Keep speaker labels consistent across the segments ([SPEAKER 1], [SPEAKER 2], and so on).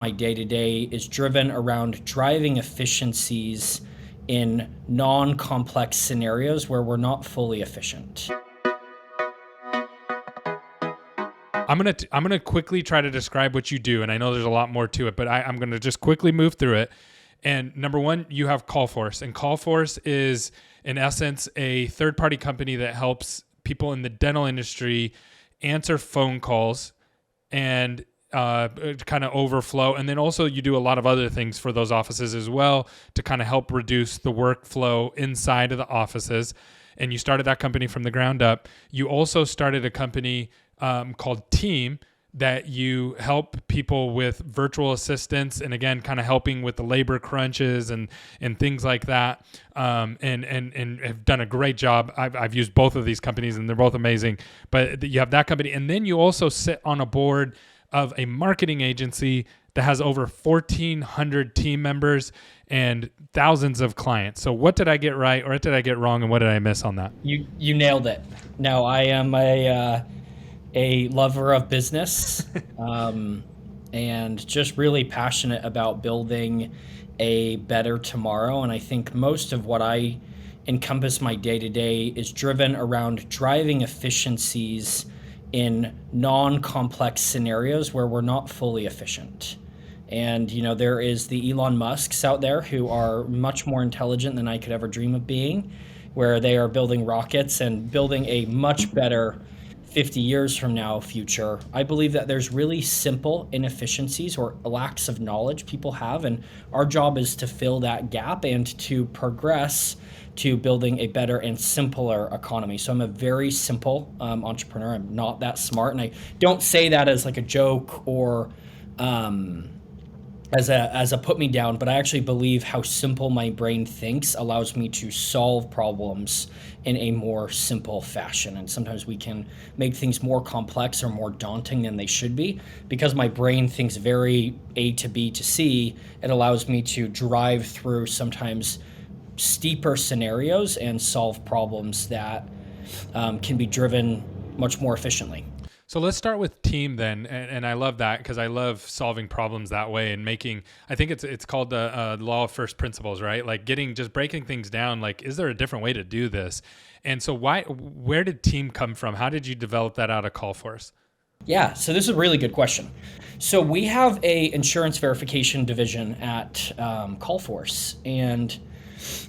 [SPEAKER 1] My day to day is driven around driving efficiencies in non complex scenarios where we're not fully efficient.
[SPEAKER 2] I'm gonna quickly try to describe what you do, and I know there's a lot more to it, but I'm gonna just quickly move through it. And number one, you have CallForce, and CallForce is in essence a third-party company that helps people in the dental industry answer phone calls and kind of overflow. And then also you do a lot of other things for those offices as well to kind of help reduce the workflow inside of the offices. And you started that company from the ground up. You also started a company called Team that you help people with virtual assistants, and again, kind of helping with the labor crunches and things like that, and have done a great job. I've used both of these companies and they're both amazing. But you have that company, and then you also sit on a board of a marketing agency that has over 1,400 team members and thousands of clients. So what did I get right, or what did I get wrong, and what did I miss on that?
[SPEAKER 1] You nailed it. Now I am a lover of business, and just really passionate about building a better tomorrow. And I think most of what I encompass my day to day is driven around driving efficiencies in non complex scenarios where we're not fully efficient. And, there is the Elon Musks out there who are much more intelligent than I could ever dream of being, where they are building rockets and building a much better 50 years from now future. I believe that there's really simple inefficiencies or lacks of knowledge people have, and our job is to fill that gap and to progress to building a better and simpler economy. So I'm a very simple entrepreneur. I'm not that smart, and I don't say that as like a joke or as a put me down, but I actually believe how simple my brain thinks allows me to solve problems in a more simple fashion. And sometimes we can make things more complex or more daunting than they should be. Because my brain thinks very A to B to C, it allows me to drive through sometimes steeper scenarios and solve problems that can be driven much more efficiently.
[SPEAKER 2] So let's start with Team then, and I love that because I love solving problems that way and making. I think it's called the law of first principles, right? Like just breaking things down. Like, is there a different way to do this? And so where did Team come from? How did you develop that out of CallForce?
[SPEAKER 1] Yeah, so this is a really good question. So we have a insurance verification division at CallForce, and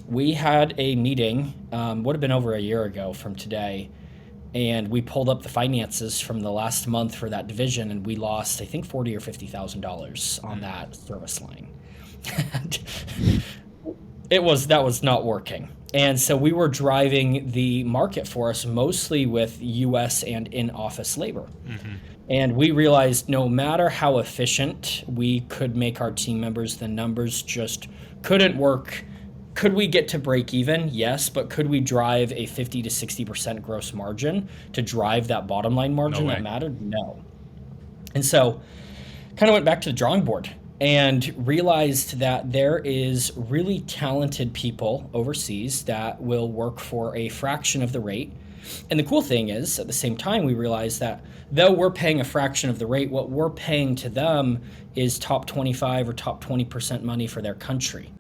[SPEAKER 1] we had a meeting, would have been over a year ago from today, and we pulled up the finances from the last month for that division, and we lost, I think, $40,000 or $50,000 on that service line. And that was not working. And so we were driving the market for us mostly with US and in-office labor. Mm-hmm. And we realized no matter how efficient we could make our team members, the numbers just couldn't work. Could we get to break even? Yes, but could we drive a 50 to 60% gross margin to drive that bottom line margin that mattered? No. And so kind of went back to the drawing board and realized that there is really talented people overseas that will work for a fraction of the rate. And the cool thing is, at the same time, we realized that though we're paying a fraction of the rate, what we're paying to them is top 25 or top 20% money for their country.